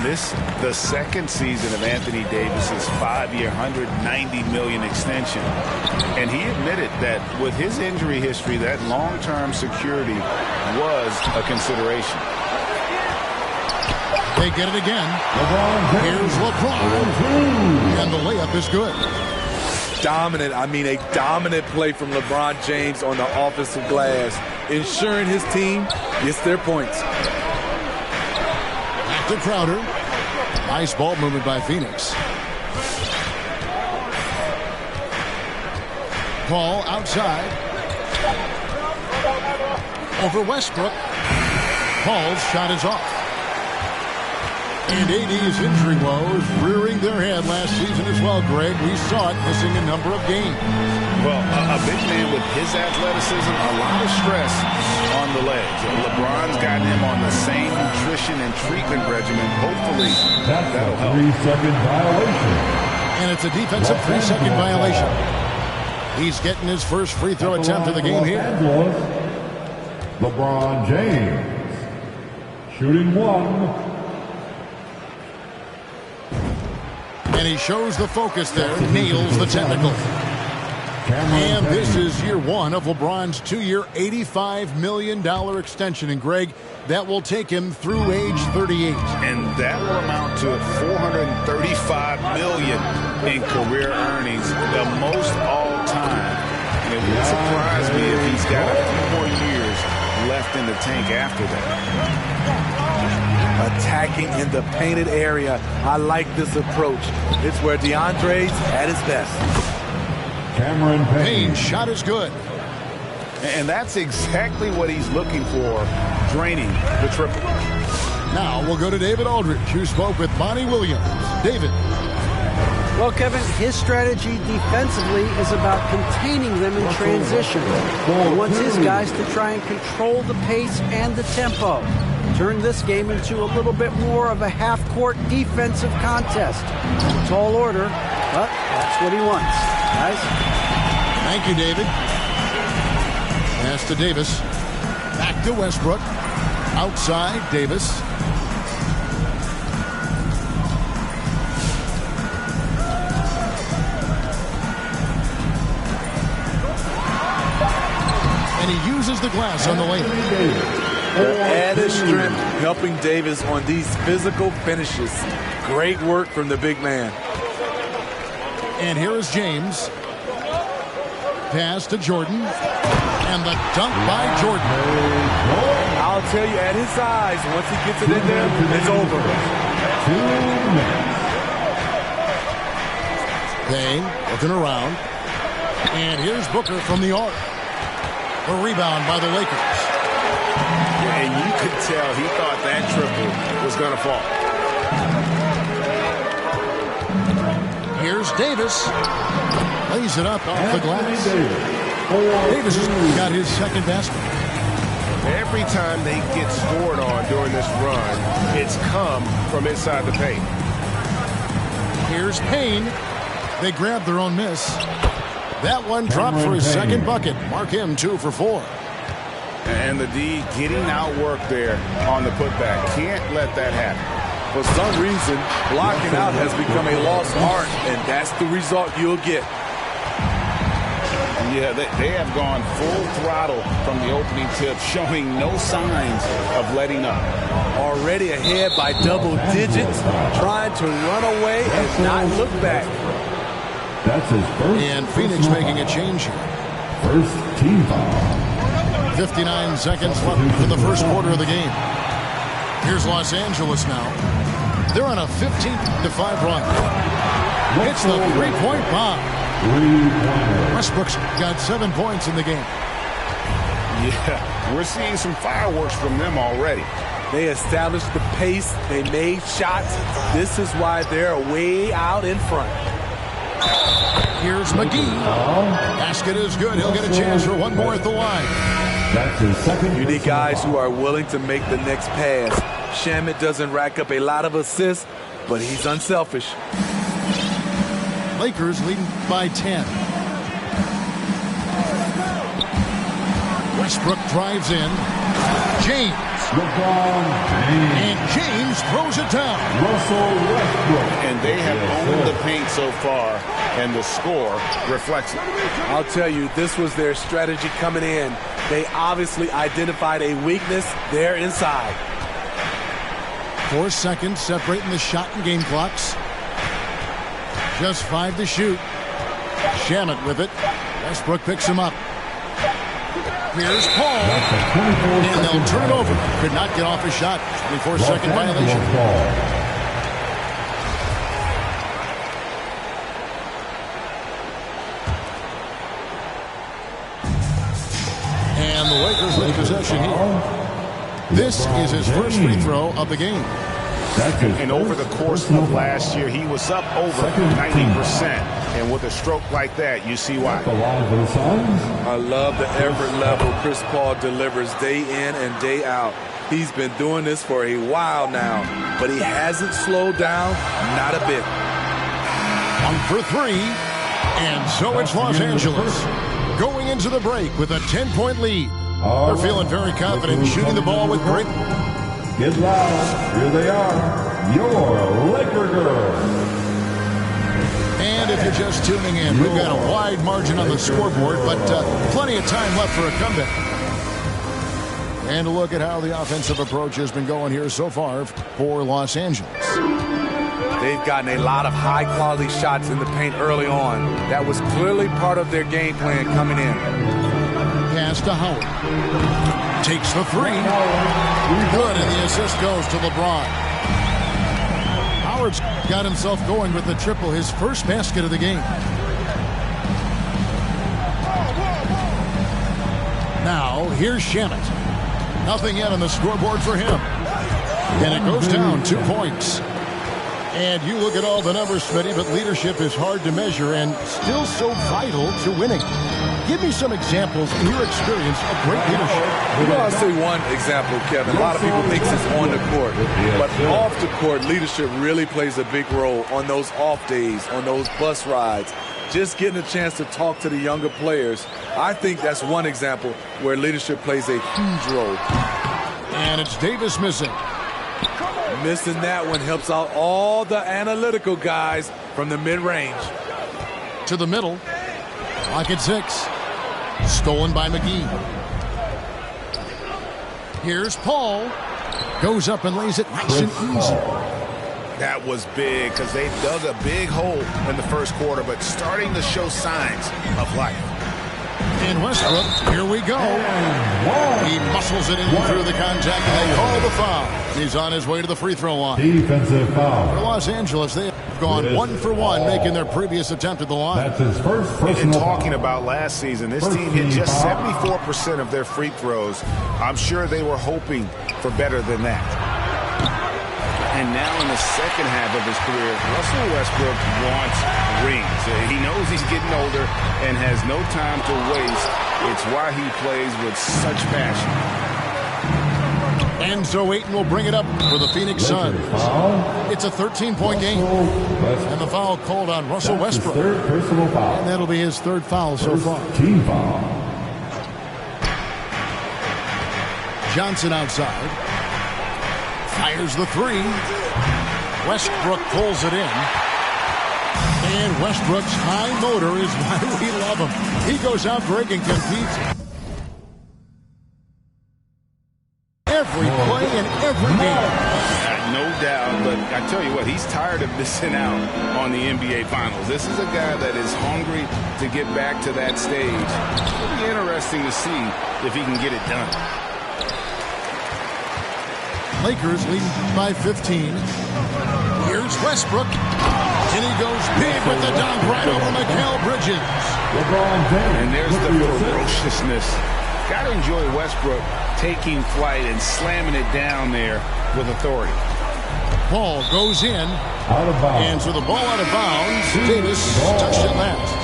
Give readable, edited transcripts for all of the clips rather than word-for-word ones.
And this the second season of Anthony Davis's 5-year, $190 million extension. And he admitted that with his injury history, that long-term security was a consideration. They get it again. Here's LeBron. And the layup is good. Dominant, I mean a dominant play from LeBron James on the offensive glass, ensuring his team gets their points. Back to Crowder. Nice ball movement by Phoenix. Ball outside. Over Westbrook. Paul's shot is off. And AD's injury woes rearing their head last season as well, Greg. We saw it missing a number of games. Well, a big man with his athleticism, a lot of stress on the legs. LeBron's gotten him on the same nutrition and treatment regimen. Hopefully, that'll help. 3-second violation. And it's a defensive 3-second violation. He's getting his first free throw attempt of the game here. LeBron James shooting one. And he shows the focus there, nails the technical. And this is year one of LeBron's 2-year, $85 million extension. And Greg, that will take him through age 38. And that will amount to $435 million in career earnings, the most all time. And it wouldn't surprise me if he's got a few more years left in the tank after that. Attacking in the painted area. I like this approach. It's where DeAndre's at his best. Cameron Payne's shot is good. And that's exactly what he's looking for, draining the triple. Now we'll go to David Aldridge, who spoke with Monty Williams. David. Well, Kevin, his strategy defensively is about containing them in transition. He wants his guys to try and control the pace and the tempo. Turn this game into a little bit more of a half-court defensive contest. Tall order, but that's what he wants. Guys? Thank you, David. Pass to Davis. Back to Westbrook. Outside, Davis. And he uses the glass on the lane. The added strength helping Davis on these physical finishes. Great work from the big man. And here is James. Pass to Jordan. And the dunk by Jordan. I'll tell you, at his size, once he gets it in there, it's over. 2 minutes. Payne looking around. And here's Booker from the arc. A rebound by the Lakers. And you could tell he thought that triple was going to fall. Here's Davis. Lays it up off the glass. Davis has got his second basket. Every time they get scored on during this run, it's come from inside the paint. Here's Payne. They grab their own miss. That one dropped for his second bucket. Mark him 2 for 4. And the D getting outworked there on the putback. Can't let that happen. For some reason, blocking out has become a lost art, and that's the result you'll get. Yeah, they have gone full throttle from the opening tip, showing no signs of letting up. Already ahead by double digits, trying to run away and not look back. That's his first. And Phoenix making a change here. First team foul. 59 seconds left in the first quarter of the game. Here's Los Angeles now. They're on a 15-5 run. It's the three-point bomb. Westbrook's got 7 points in the game. Yeah, we're seeing some fireworks from them already. They established the pace. They made shots. This is why they're way out in front. Here's McGee. Basket is good. He'll get a chance for one more at the line. That's his second. You need guys who are willing to make the next pass. Shamet doesn't rack up a lot of assists, but he's unselfish. Lakers leading by 10. Westbrook drives in. James. LeBron James. And James throws it down. Russell Westbrook. And they have owned the paint so far, and the score reflects it. I'll tell you, this was their strategy coming in. They obviously identified a weakness there inside. 4 seconds separating the shot and game clocks. Just 5 to shoot. Shamet with it. Westbrook picks him up. Here's Paul. And they'll turn it over. Could not get off a shot. 24-second violation. And the Lakers with possession here. This is his first free throw of the game. And over the course of last year, he was up over 90%. And with a stroke like that, you see why. I love the effort level Chris Paul delivers day in and day out. He's been doing this for a while now, but he hasn't slowed down, not a bit. 1 for 3. And so it's Los Angeles going into the break with a 10-point lead. They're feeling very confident shooting the ball with great. Get loud. Here they are. Your Laker girls. And if you're just tuning in, we've got a wide margin on the scoreboard, but plenty of time left for a comeback. And a look at how the offensive approach has been going here so far for Los Angeles. They've gotten a lot of high-quality shots in the paint early on. That was clearly part of their game plan coming in. Pass to Howard. Takes the 3. Good, and the assist goes to LeBron. Howard's got himself going with the triple, his first basket of the game. Now, here's Shamet. Nothing yet on the scoreboard for him. And it goes down 2 points. And you look at all the numbers, Smitty, but leadership is hard to measure and still so vital to winning. Give me some examples in your experience of great leadership. I'll say one example, Kevin. A lot of people think it's on the court. But off the court, leadership really plays a big role on those off days, on those bus rides. Just getting a chance to talk to the younger players. I think that's one example where leadership plays a huge role. And it's Davis missing. Missing that one helps out all the analytical guys from the mid-range. To the middle. Clock at 6. Stolen by McGee. Here's Paul. Goes up and lays it nice and easy. That was big because they dug a big hole in the first quarter, but starting to show signs of life. And Westbrook, here we go. He muscles it in through the contact, and they call the foul. He's on his way to the free throw line. Defensive foul. For Los Angeles, they have gone 1 for 1, making their previous attempt at the line. That's his first personal. And talking about last season, this team hit just 74% of their free throws. I'm sure they were hoping for better than that. And now in the second half of his career, Russell Westbrook wants rings. He knows he's getting older and has no time to waste. It's why he plays with such passion. And so Ayton will bring it up for the Phoenix Suns. It's a 13-point game. And the foul called on Russell Westbrook. Third personal foul. And that'll be his third foul so far. Team foul. Johnson outside. Fires the 3. Westbrook pulls it in. And Westbrook's high motor is why we love him. He goes out breaking, competes every play and every game. No doubt, but I tell you what, he's tired of missing out on the NBA Finals. This is a guy that is hungry to get back to that stage. It'll be interesting to see if he can get it done. Lakers leading by 15. Here's Westbrook. And he goes big with the dunk right over Mikal Bridges. And there's the ferociousness. Got to enjoy Westbrook taking flight and slamming it down there with authority. Paul goes in. Out of bounds. And so the ball out of bounds. Davis touched it last.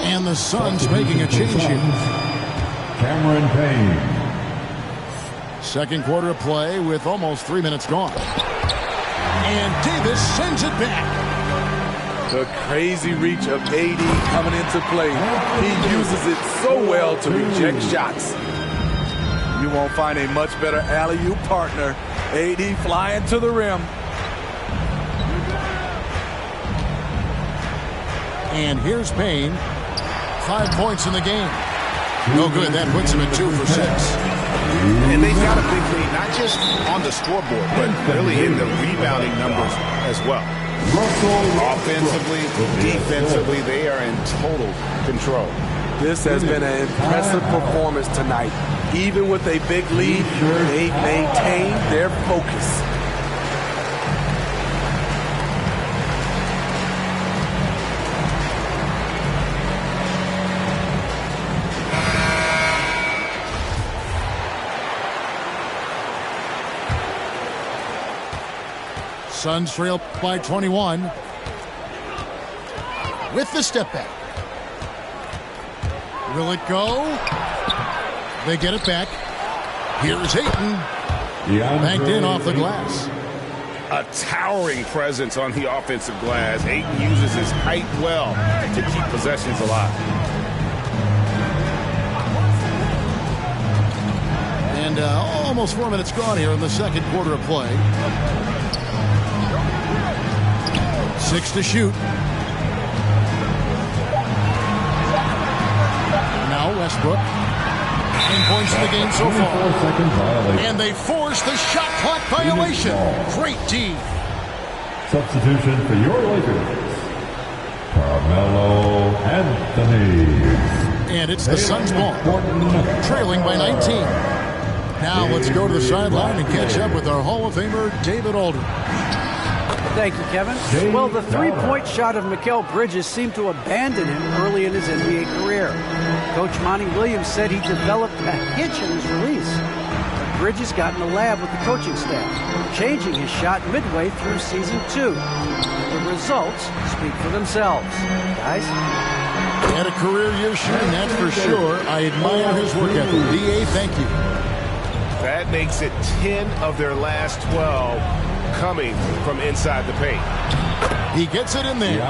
And the Suns making a change here. Cameron Payne. Second quarter of play with almost 3 minutes gone. And Davis sends it back. The crazy reach of AD coming into play. He uses it so well to reject shots. You won't find a much better alley-oop partner. AD flying to the rim. And here's Payne. 5 points in the game. No good. That puts him at 2 for 6. And they've got a big lead, not just on the scoreboard, but really in the rebounding numbers as well. Offensively, defensively, they are in total control. This has been an impressive performance tonight. Even with a big lead, they maintain their focus. Suns trail by 21. With the step back. Will it go? They get it back. Here's Ayton. Banked in off the glass. A towering presence on the offensive glass. Ayton uses his height well to keep possessions alive. And almost 4 minutes gone here in the second quarter of play. 6 to shoot. Now Westbrook. 10 points in the game so far. And they force the shot clock violation. Great D. Substitution for your Lakers, Carmelo Anthony. And it's the Suns ball. Trailing by 19. Now let's go to the sideline and catch up with our Hall of Famer, David Aldridge. Thank you, Kevin. Well, the three-point shot of Mikal Bridges seemed to abandon him early in his NBA career. Coach Monty Williams said he developed a hitch in his release. But Bridges got in the lab with the coaching staff, changing his shot midway through season 2. The results speak for themselves. Guys? He had a career year shooting, that's for sure. I admire his work ethic. D.A., thank you. That makes it 10 of their last 12 coming from inside the paint. He gets it in there.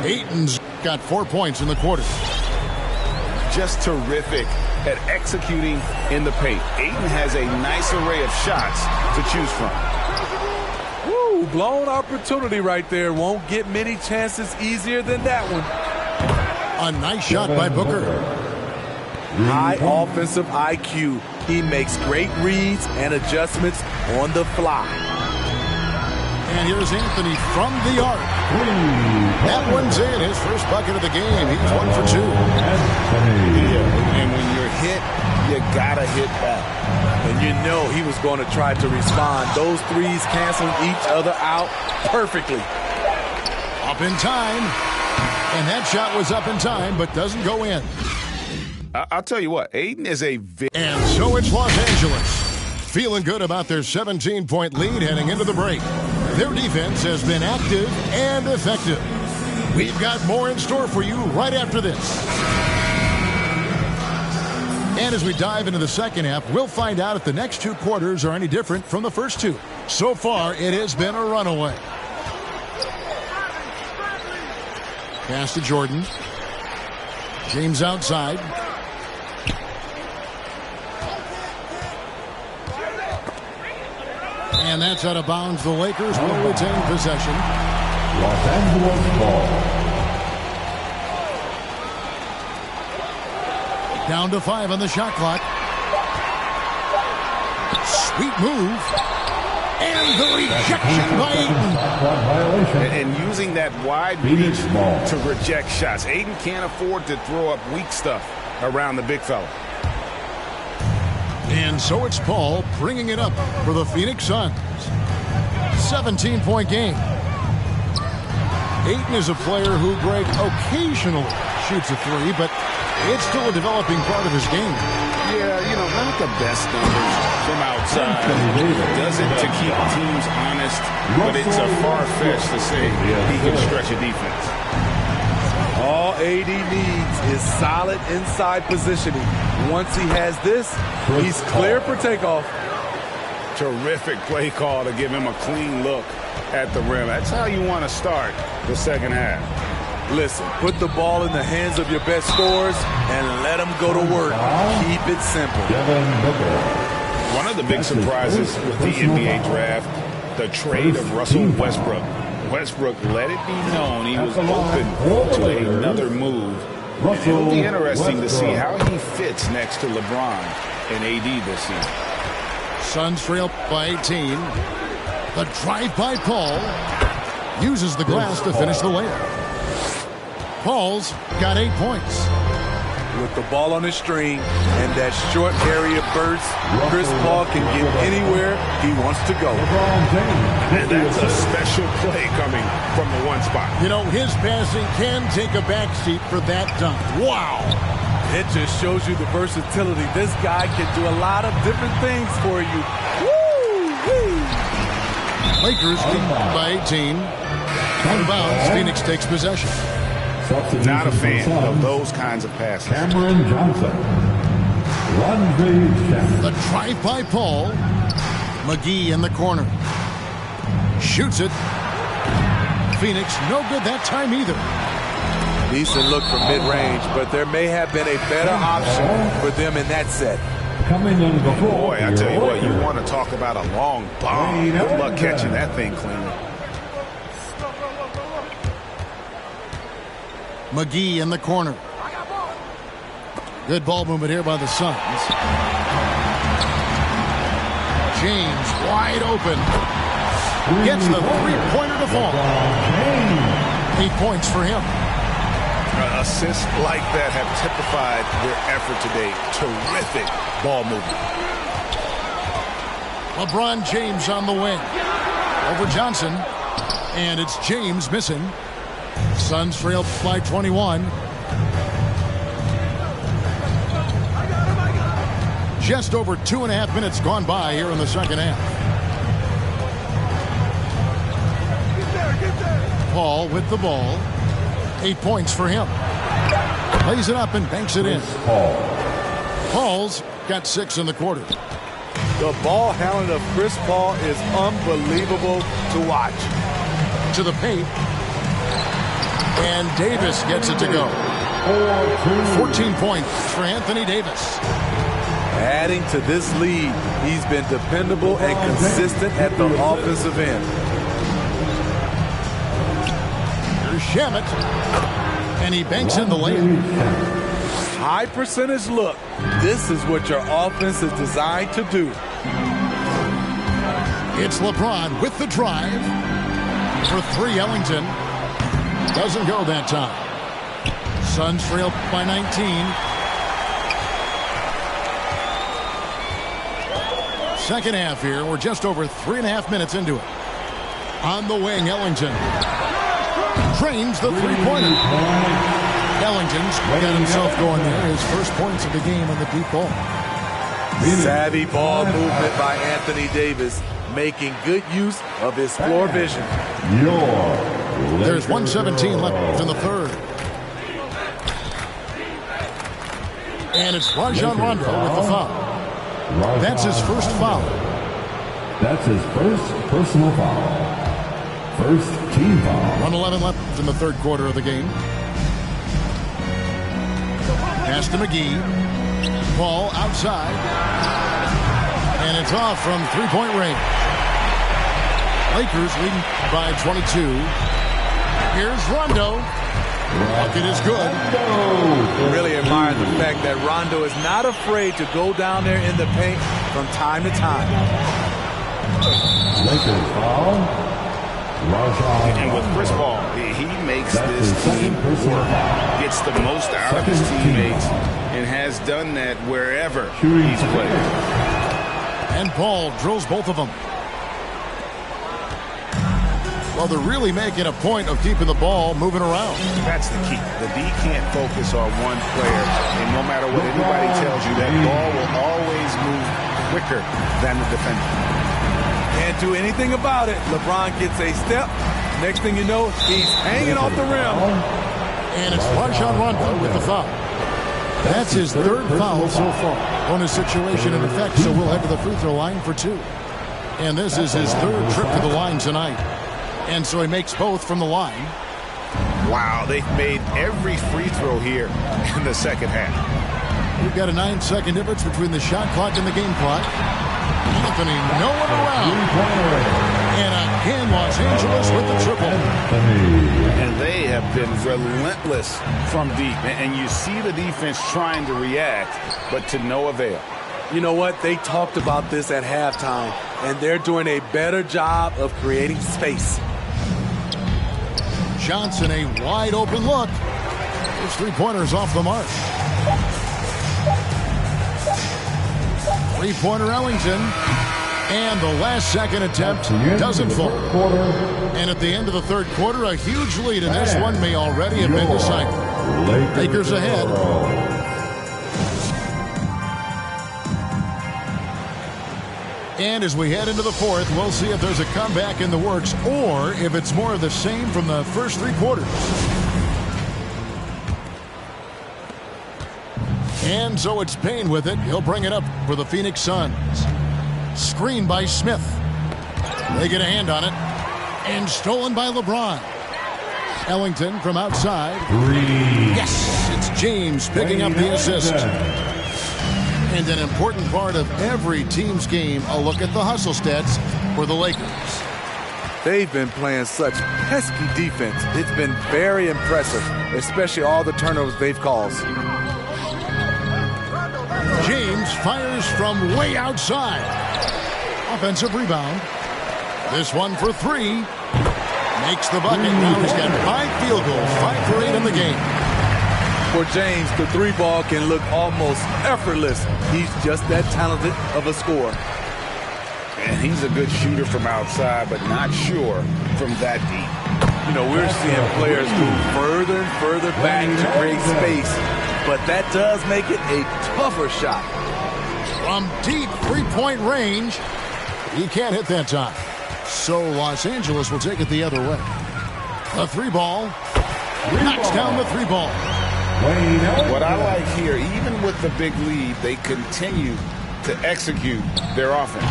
Ayton's got 4 points in the quarter. Just terrific at executing in the paint. Ayton has a nice array of shots to choose from. Woo, blown opportunity right there. Won't get many chances easier than that one. A nice shot by Booker. High offensive IQ. He makes great reads and adjustments on the fly. And here's Anthony from the arc. That one's in, his first bucket of the game. He's 1 for 2. And when you're hit, you gotta hit back. And you know he was going to try to respond. Those threes canceling each other out perfectly. Up in time. And that shot was up in time, but doesn't go in. I'll tell you what, Ayton is a... And so it's Los Angeles. Feeling good about their 17-point lead heading into the break. Their defense has been active and effective. We've got more in store for you right after this. And as we dive into the second half, we'll find out if the next 2 quarters are any different from the first 2. So far, it has been a runaway. Pass to Jordan. James outside. And that's out of bounds. The Lakers will retain possession. Los Angeles ball. Down to 5 on the shot clock. Sweet move. And the rejection by Ayton. And using that wide reach to reject shots. Ayton can't afford to throw up weak stuff around the big fella. And so it's Paul bringing it up for the Phoenix Suns. 17-point game. Ayton is a player who, Greg, occasionally shoots a 3, but it's still a developing part of his game. Yeah, you know, not the best numbers from outside. Does it to keep teams honest, but it's a far fetch to say he can stretch a defense. All AD needs is solid inside positioning. Once he has this, he's clear for takeoff. Terrific play call to give him a clean look at the rim. That's how you want to start the second half. Listen, put the ball in the hands of your best scorers and let them go to work. Keep it simple. One of the big surprises with the NBA draft, the trade of Russell Westbrook. Westbrook let it be known he was open to another move. And it'll be interesting to see how he fits next to LeBron and AD this season. Suns trail by 18. The drive by Paul. Uses the glass to finish the layup. Paul's got 8 points. With the ball on his string and that short area burst, Chris Paul can get anywhere he wants to go. And that's a special play coming from the one spot. You know, his passing can take a backseat for that dunk. Wow. It just shows you the versatility. This guy can do a lot of different things for you. Woo! Lakers lead by 18. Out of bounds, Phoenix takes possession. Not a fan of those kinds of passes. Cameron Johnson. The drive by Paul. McGee in the corner. Shoots it. Phoenix no good that time either. Decent look from mid-range, but there may have been a better option for them in that set. Coming in the floor. Boy, I tell you what, you want to talk about a long bomb. Good luck catching that thing cleanly. McGee in the corner. Good ball movement here by the Suns. James wide open. Gets the three-pointer to fall. 8 points for him. Assists like that have typified their effort today. Terrific ball movement. LeBron James on the wing. Over Johnson. And it's James missing. Suns trail by 21. Just over 2.5 minutes gone by here in the second half. Paul with the ball. 8 points for him. Lays it up and banks it in. Paul's got 6 in the quarter. The ball handling of Chris Paul is unbelievable to watch. To the paint. And Davis gets it to go. 14 points for Anthony Davis. Adding to this lead, he's been dependable and consistent at the offensive end. Here's Shamet. And he banks in the layup. High percentage look. This is what your offense is designed to do. It's LeBron with the drive. For 3, Ellington. Doesn't go that time. Suns trail by 19. Second half here. We're just over 3.5 minutes into it. On the wing, Ellington. Trains the three-pointer. Ellington's got himself going there. His first points of the game on the deep ball. Savvy ball movement by Anthony Davis, making good use of his floor vision. There's 1:17 left in the third. And it's Rajon Rondo with the foul. That's his first foul. That's his first personal foul. First team foul. 1:11 left in the third quarter of the game. Pass to McGee. Ball outside. And it's off from three-point range. Lakers leading by 22. Here's Rondo. Bucket is good. Really admire the fact that Rondo is not afraid to go down there in the paint from time to time. Lakers foul. And with Chris Paul, he makes this team work. Gets the most out of his teammates and has done that wherever he's played. And Paul drills both of them. Well, they're really making a point of keeping the ball moving around. That's the key. The D can't focus on one player. And no matter what anybody tells you, that ball will always move quicker than the defender. Can't do anything about it. LeBron gets a step. Next thing you know, he's hanging off the rim. And it's Rajon Rondo with the foul. That's his third foul so far. Bonus situation in effect, so we'll head to the free throw line for 2. And this is his third trip to the line tonight. And so he makes both from the line. Wow, they've made every free throw here in the second half. We've got a 9-second difference between the shot clock and the game clock. Anthony nowhere around. And again, Los Angeles with the triple. And they have been relentless from deep. And you see the defense trying to react, but to no avail. You know what? They talked about this at halftime, and they're doing a better job of creating space. Johnson, a wide open look. His three-pointer's off the mark. Three-pointer Ellington. And the last second attempt doesn't fall. And at the end of the third quarter, a huge lead in this one may already have been decided. Lakers ahead. And as we head into the fourth, we'll see if there's a comeback in the works or if it's more of the same from the first three quarters. And so it's Payne with it. He'll bring it up for the Phoenix Suns. Screen by Smith. They get a hand on it. And stolen by LeBron. Ellington from outside. Yes, it's James picking up the assist. And an important part of every team's game, a look at the hustle stats for the Lakers. They've been playing such pesky defense. It's been very impressive, especially all the turnovers they've caused. James fires from way outside. Offensive rebound. This one for three. Makes the bucket. Now he's got 5 field goals, 5 for 8 in the game. For James, the three ball can look almost effortless. He's just that talented of a scorer. And he's a good shooter from outside, but not sure from that deep. You know, we're seeing players move further and further back to create space, but that does make it a tougher shot. From deep three-point range, he can't hit that time. So Los Angeles will take it the other way. The three ball knocks down the three ball. What I like here, even with the big lead, they continue to execute their offense.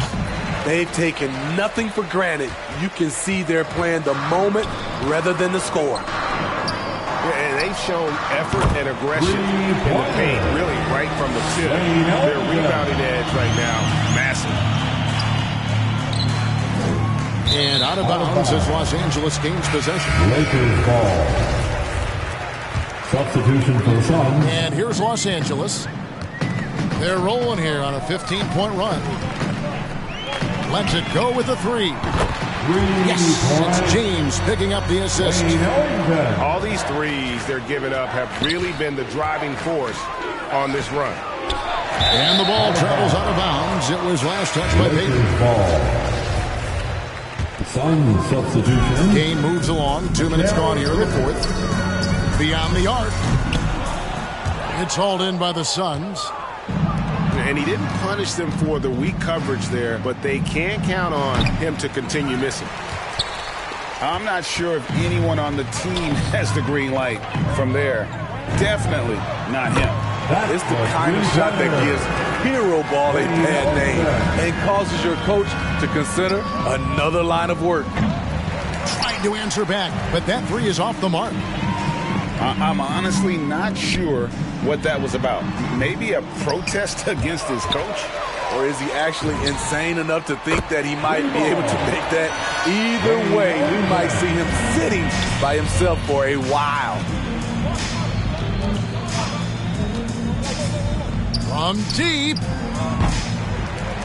They've taken nothing for granted. You can see they're playing the moment rather than the score. And they've shown effort and aggression in the paint, really right from the tip. Their rebounding edge right now, massive. And out of bounds as Los Angeles gains possession. Lakers ball. Substitution for the Suns. And here's Los Angeles. They're rolling here on a 15-point run. Lets it go with a three. Yes, it's James picking up the assist. All these threes they're giving up have really been the driving force on this run. And the ball travels out of bounds. It was last touched by Payton. Suns substitution. Game moves along. 2 minutes gone here in the fourth. Beyond the arc. It's hauled in by the Suns. And he didn't punish them for the weak coverage there, but they can count on him to continue missing. I'm not sure if anyone on the team has the green light from there. Definitely not him. It's the kind of shot that gives hero ball a bad name and causes your coach to consider another line of work. Tried to answer back, but that three is off the mark. I'm honestly not sure what that was about. Maybe a protest against his coach? Or is he actually insane enough to think that he might be able to make that? Either way, we might see him sitting by himself for a while. From deep.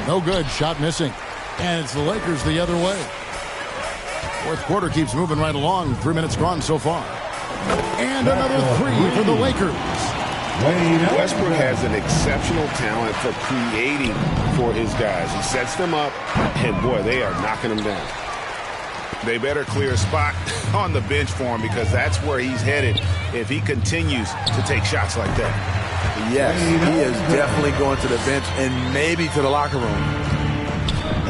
No good. Shot missing. And it's the Lakers the other way. Fourth quarter keeps moving right along. 3 minutes gone so far. And another three for the Lakers. Westbrook has an exceptional talent for creating for his guys. He sets them up, and boy, they are knocking them down. They better clear a spot on the bench for him because that's where he's headed if he continues to take shots like that. Yes, he is definitely going to the bench and maybe to the locker room.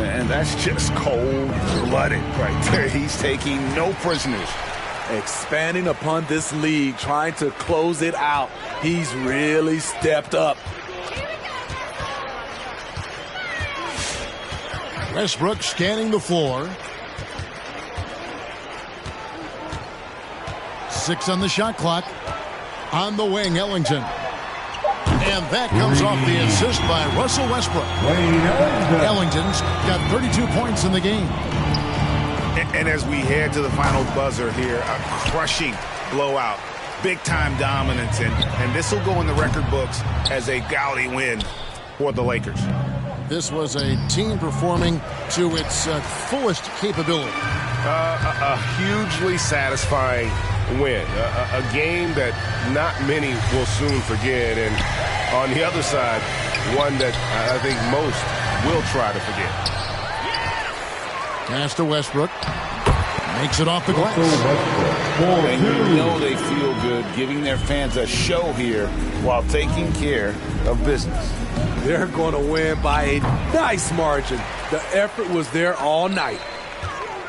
And that's just cold-blooded right there. He's taking no prisoners. Expanding upon this league, trying to close it out. He's really stepped up. Westbrook scanning the floor. 6 on the shot clock. On the wing, Ellington. And that comes off the assist by Russell Westbrook. Ellington's got 32 points in the game. And as we head to the final buzzer here, a crushing blowout. Big-time dominance, and this will go in the record books as a gaudy win for the Lakers. This was a team performing to its fullest capability. A hugely satisfying win. A game that not many will soon forget. And on the other side, one that I think most will try to forget. Pass to Westbrook. Makes it off the glass. And you know they feel good giving their fans a show here while taking care of business. They're going to win by a nice margin. The effort was there all night.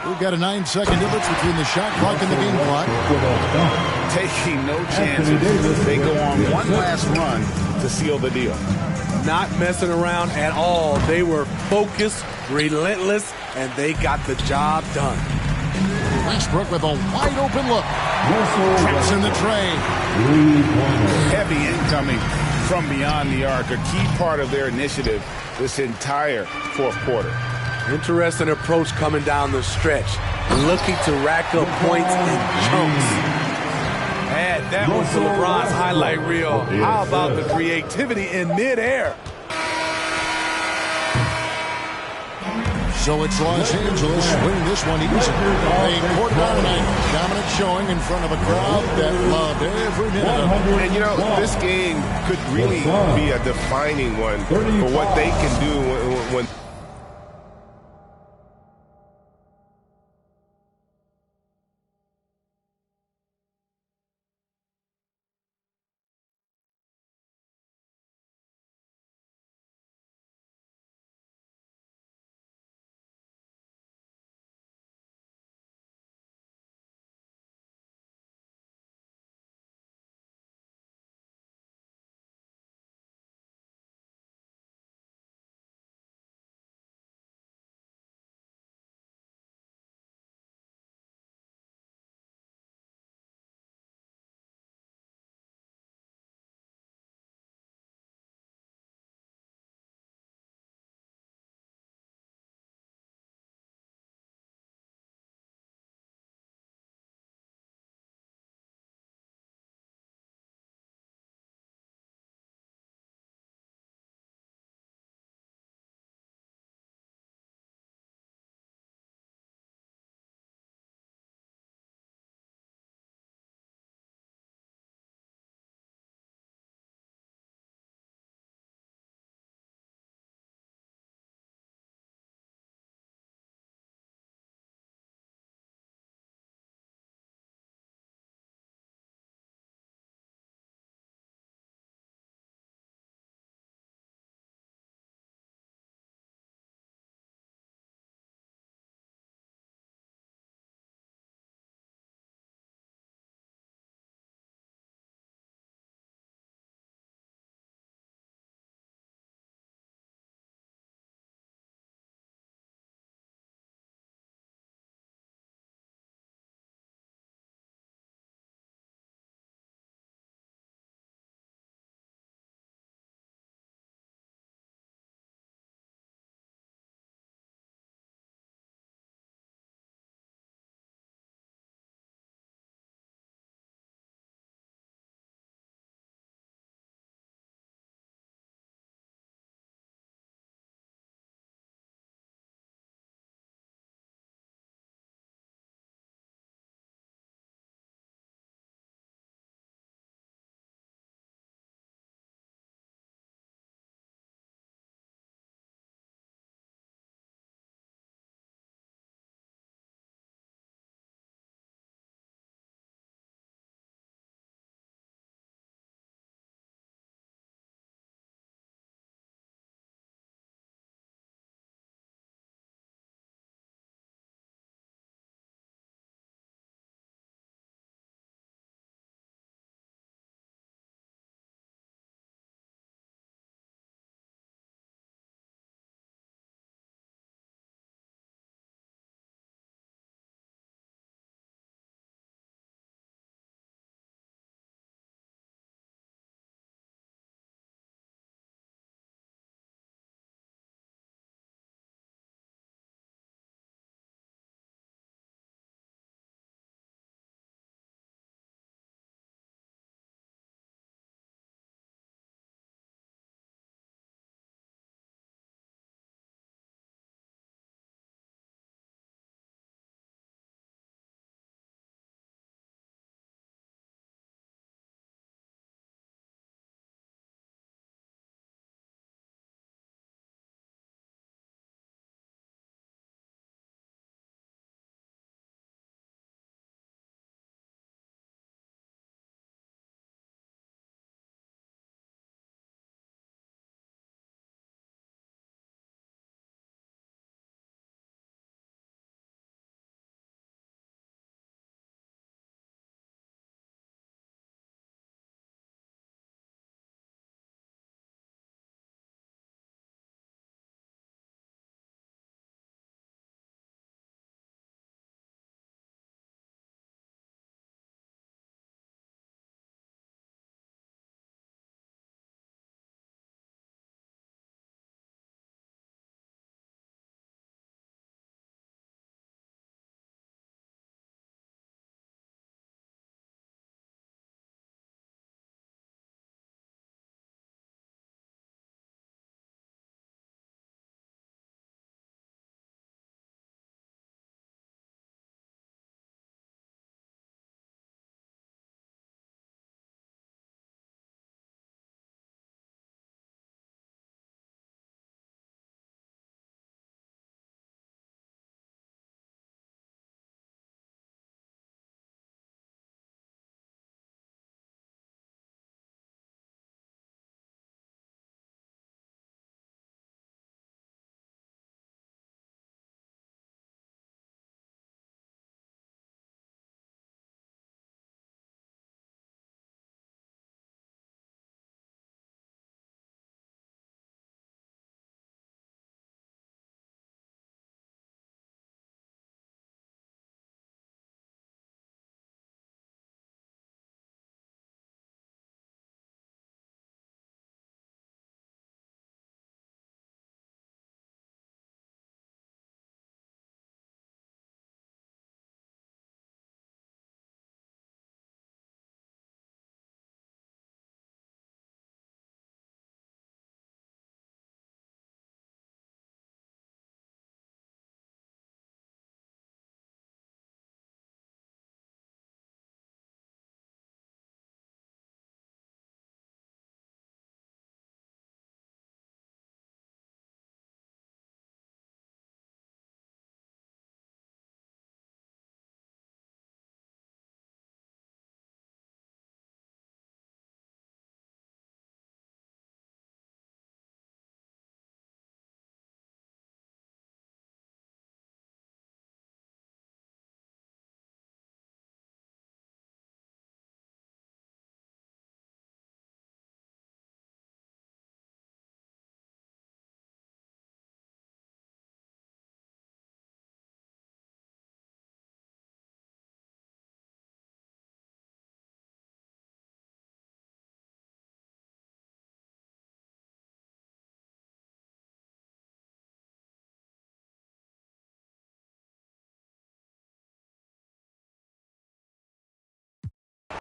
We've got a 9-second difference between the shot clock and the game clock. Taking no chances. They go on one last run to seal the deal. Not messing around at all. They were focused, relentless, and they got the job done. Westbrook with a wide open look. Traps in the tray. Heavy incoming from beyond the arc, a key part of their initiative this entire fourth quarter. Interesting approach coming down the stretch. Looking to rack up points in chunks. Add that one to LeBron's highlight reel. How about the creativity in midair? So it's Los Angeles winning this one easy. A quarter dominant showing in front of a crowd that loved every minute of it. And, you know, this game could really be a defining one for what they can do when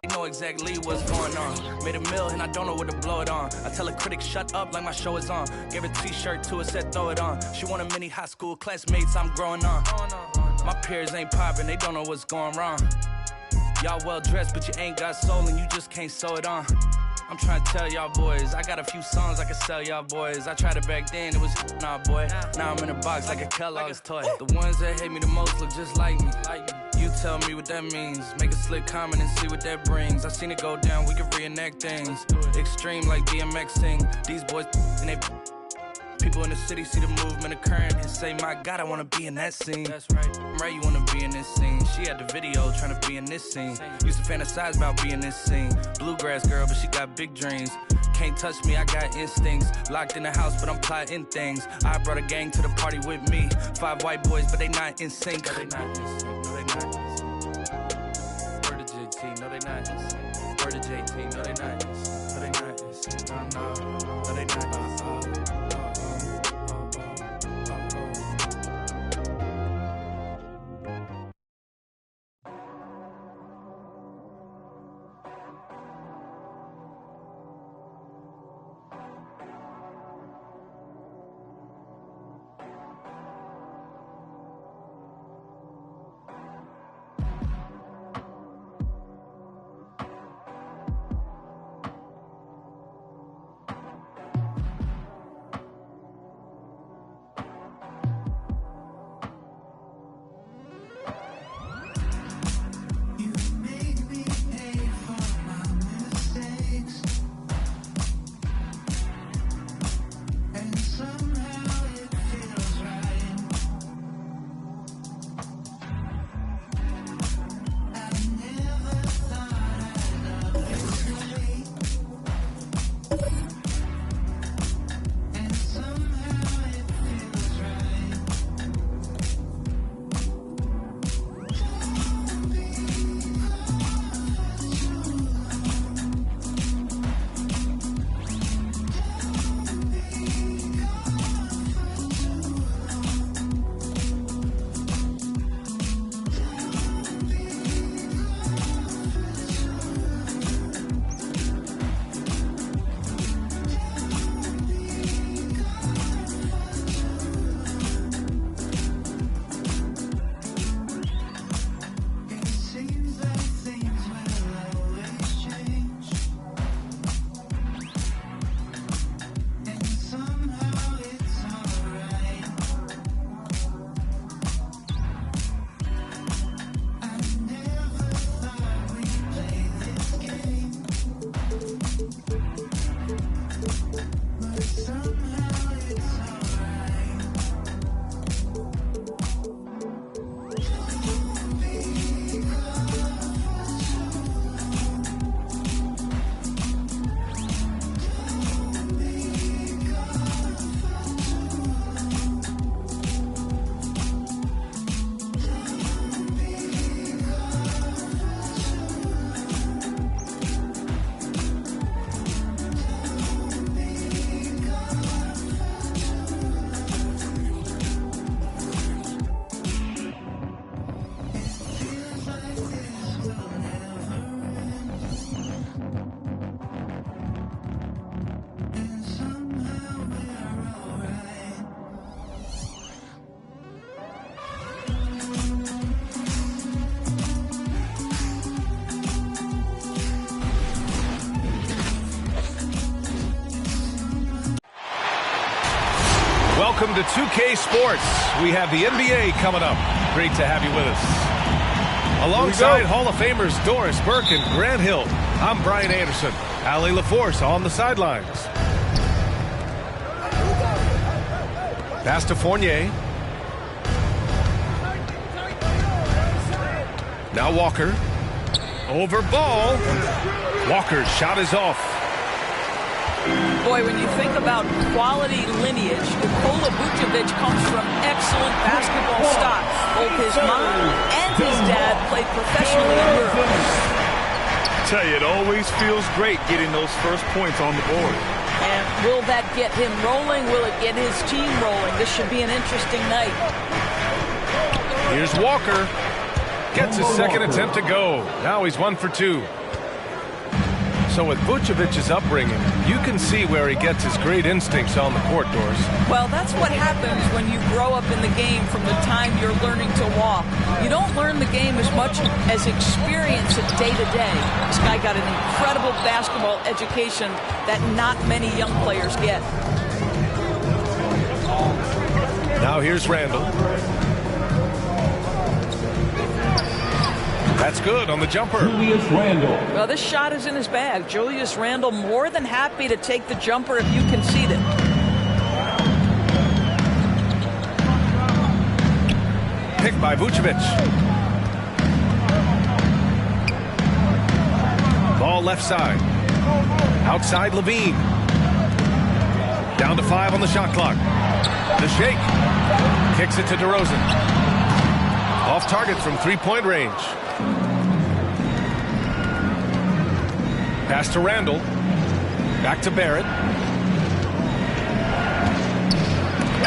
I know exactly what's going on. Made a meal and I don't know what to blow it on. I tell a critic shut up like my show is on. Gave a t-shirt to her, said throw it on. She wanted many high school classmates, I'm growing on. My peers ain't popping, they don't know what's going wrong. Y'all well dressed, but you ain't got soul and you just can't sew it on. I'm trying to tell y'all boys, I got a few songs I can sell y'all boys. I tried it back then, it was nah boy. Now I'm in a box like a Kellogg's toy. The ones that hate me the most look just like me. You tell me what that means. Make a slick comment and see what that brings. I seen it go down, we can reenact things. Extreme like BMXing. These boys and they people in the city see the movement occurring and say, my God, I wanna be in that scene. That's right. Right, you wanna be in this scene. She had the video trying to be in this scene. Used to fantasize about being this scene. Bluegrass girl, but she got big dreams. Can't touch me, I got instincts. Locked in the house, but I'm plotting things. I brought a gang to the party with me. 5 white boys, but they not in sync. No, they not in sync. No, they not in sync. Word to JT, no, they not in sync. Word to JT, no, they not in sync. No, they not in sync. No, they not in sync. Welcome to 2K Sports. We have the NBA coming up. Great to have you with us. Alongside Hall of Famers Doris Burke and Grant Hill, I'm Brian Anderson. Allie LaForce on the sidelines. Pass to Fournier. Now Walker. Over ball. Walker's shot is off. Boy, when you think about quality lineage, Nikola Vucevic comes from excellent basketball stock. Both his mom and his dad played professionally in Europe. I tell you, it always feels great getting those first points on the board. And will that get him rolling? Will it get his team rolling? This should be an interesting night. Here's Walker. Gets his second attempt to go. Now he's 1 for 2. So with Vucevic's upbringing, you can see where he gets his great instincts on the court, Doris. Well, that's what happens when you grow up in the game from the time you're learning to walk. You don't learn the game as much as experience it day to day. This guy got an incredible basketball education that not many young players get. Now here's Randle. That's good on the jumper. Julius Randle. Well, this shot is in his bag. Julius Randle more than happy to take the jumper if you concede it. Picked by Vucevic. Ball left side. Outside Levine. Down to 5 on the shot clock. The shake. Kicks it to DeRozan. Off target from three-point range. Pass to Randle. Back to Barrett.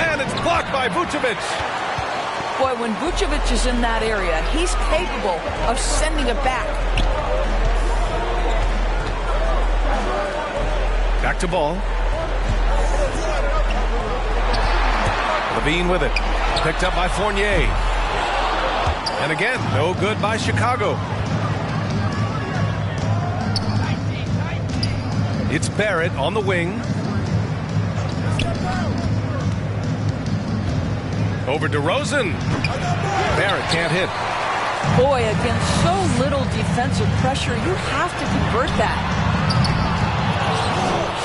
And it's blocked by Vucevic. Boy, when Vucevic is in that area, he's capable of sending it back. Back to Ball. Levine with it. Picked up by Fournier. And again, no good by Chicago. It's Barrett on the wing. Over DeRozan. Barrett can't hit. Boy, against so little defensive pressure, you have to convert that.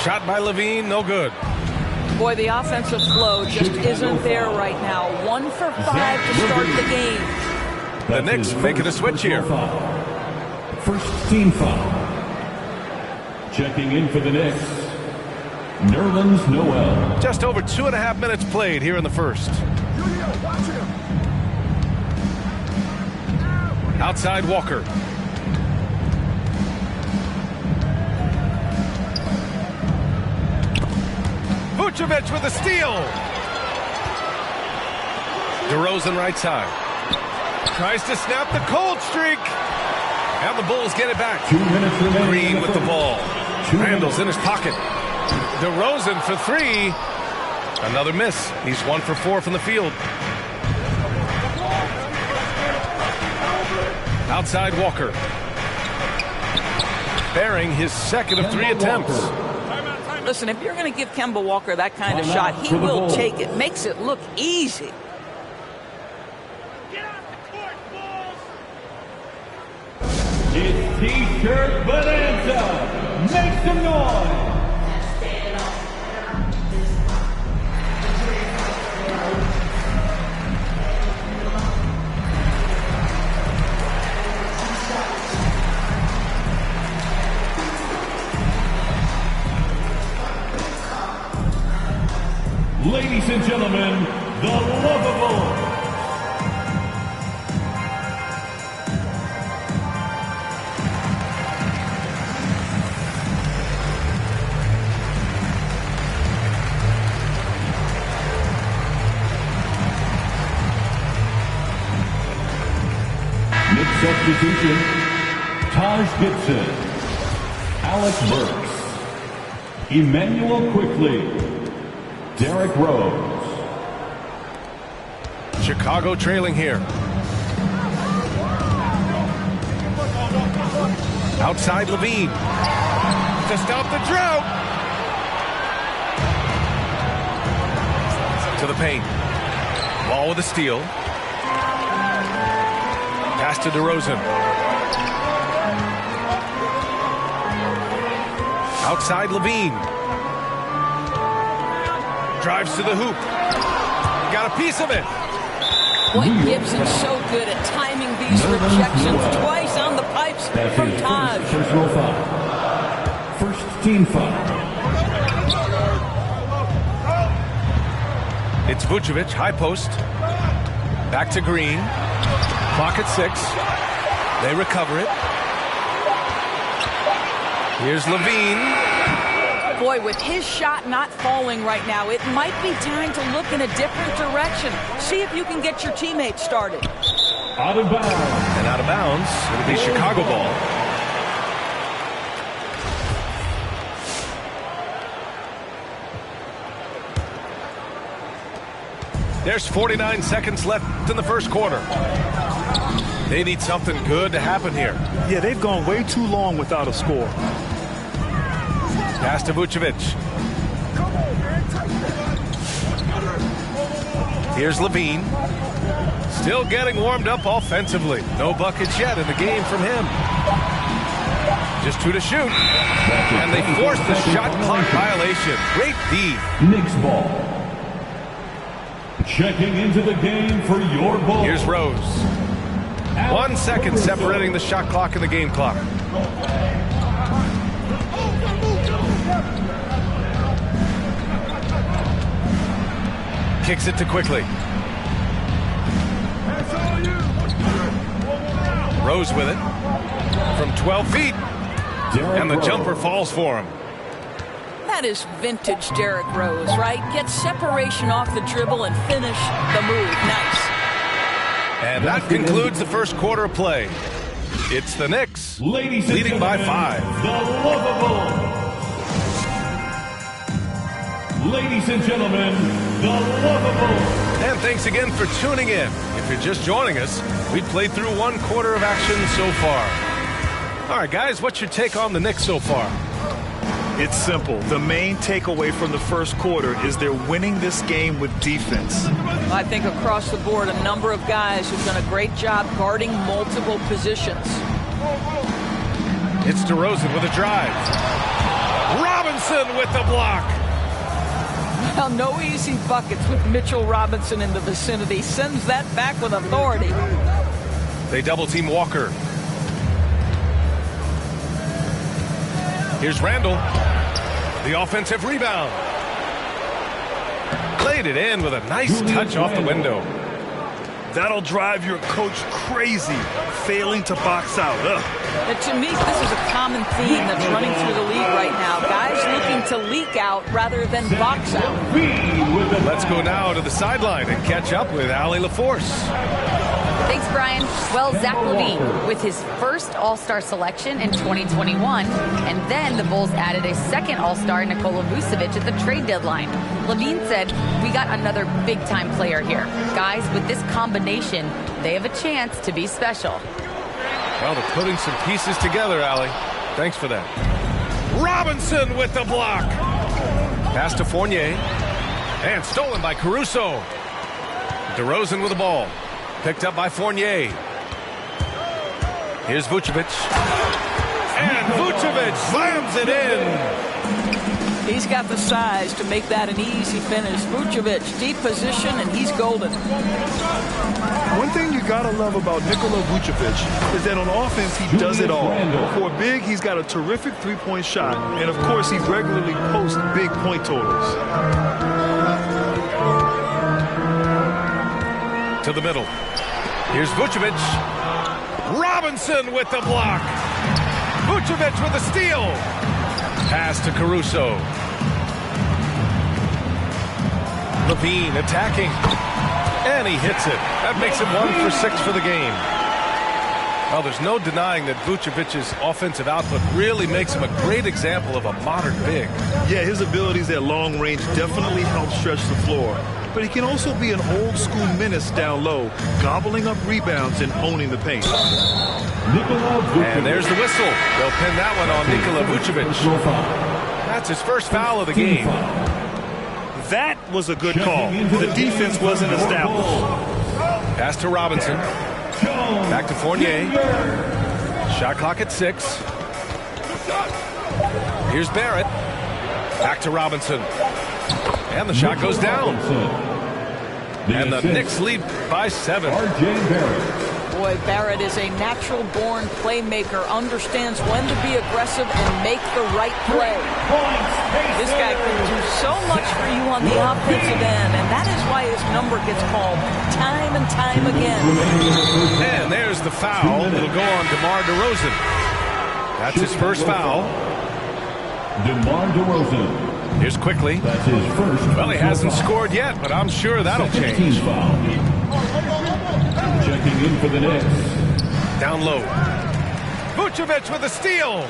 Shot by Levine, no good. Boy, the offensive flow just isn't there right now. 1 for 5 to start the game. The Knicks making a switch here. First team foul. Checking in for the Knicks, Nerlens Noel. Just over 2.5 minutes played here in the first. Outside Walker. Vucevic with a steal. DeRozan right side. Tries to snap the cold streak. And the Bulls get it back. 2 minutes remaining. Green with the ball. Randle's in his pocket. DeRozan for 3. Another miss. He's 1 for 4 from the field. Outside Walker. Bearing his second of 3 attempts. Listen, if you're going to give Kemba Walker that kind of shot, he will take it. Makes it look easy. It's T-shirt bonanza. Make some noise. Ladies and gentlemen, the Lovables. Substitution, Taj Gibson, Alec Burks, Emmanuel Quickly, Derrick Rose. Chicago trailing here. Outside Levine. To stop the drought. To the paint. Ball with a steal. Pass to DeRozan. Outside Levine. Drives to the hoop. Got a piece of it. Boy, Gibson's so good at timing these rejections. Twice on the pipes from Taj. Personal foul. First team foul. It's Vucevic, high post. Back to Green. Clock at 6. They recover it. Here's Levine. Boy, with his shot not falling right now, it might be time to look in a different direction. See if you can get your teammates started. Out of bounds. And out of bounds, it'll be Chicago ball. There's 49 seconds left in the first quarter. They need something good to happen here. Yeah, they've gone way too long without a score. Pass to Vucevic. Here's Levine. Still getting warmed up offensively. No buckets yet in the game from him. Just 2 to shoot. And they force the shot clock violation. Great D. Knicks ball. Checking into the game for your ball. Here's Rose. 1 second separating the shot clock and the game clock. Kicks it to Quickly. Rose with it from 12 feet. And the jumper falls for him. That is vintage Derrick Rose, right? Get separation off the dribble and finish the move. Nice. And that concludes the first quarter of play. It's the Knicks leading by 5. The lovable. Ladies and gentlemen, the lovable. And thanks again for tuning in. If you're just joining us, we played through 1 quarter of action so far. All right, guys, what's your take on the Knicks so far? It's simple. The main takeaway from the first quarter is they're winning this game with defense. I think across the board, a number of guys who've done a great job guarding multiple positions. It's DeRozan with a drive. Robinson with the block. Well, no easy buckets with Mitchell Robinson in the vicinity. Sends that back with authority. They double-team Walker. Here's Randall. The offensive rebound. Laid it in with a nice touch off the window. That'll drive your coach crazy, failing to box out. And to me, this is a common theme that's running through the league right now. Guys looking to leak out rather than box out. Let's go now to the sideline and catch up with Allie LaForce. Thanks, Brian. Well, Zach LaVine with his first All-Star selection in 2021, and then the Bulls added a second All-Star, Nikola Vucevic, at the trade deadline. LaVine said, "We got another big-time player here. Guys, with this combination, they have a chance to be special." Well, they're putting some pieces together, Allie. Thanks for that. Robinson with the block. Pass to Fournier. And stolen by Caruso. DeRozan with the ball. Picked up by Fournier. Here's Vucevic. And Vucevic slams it in. He's got the size to make that an easy finish. Vucevic, deep position, and he's golden. One thing you gotta love about Nikola Vucevic is that on offense he does it all. For a big, he's got a terrific three-point shot, and of course he regularly posts big point totals. To the middle. Here's Vucevic. Robinson with the block. Vucevic with the steal. Pass to Caruso. LaVine attacking. And he hits it. That makes him 1 for 6 for the game. Well, there's no denying that Vucevic's offensive output really makes him a great example of a modern big. Yeah, his abilities at long range definitely help stretch the floor. But he can also be an old-school menace down low, gobbling up rebounds and owning the paint. And there's the whistle. They'll pin that one on Nikola Vucevic. That's his first foul of the game. That was a good call. The defense wasn't established. Pass to Robinson. Back to Fournier. Shot clock at 6. Here's Barrett. Back to Robinson. And the shot goes down. And the Knicks lead by 7. Boy, Barrett is a natural-born playmaker, understands when to be aggressive and make the right play. This guy can do so much for you on the offensive end, and that is why his number gets called time and time again. And there's the foul. It'll go on DeMar DeRozan. That's his first foul. DeMar DeRozan. Here's Quickly. That's his first. Well, he hasn't scored yet, but I'm sure that'll change. Foul. Checking in for the Knicks. Down low. Vucevic with a steal.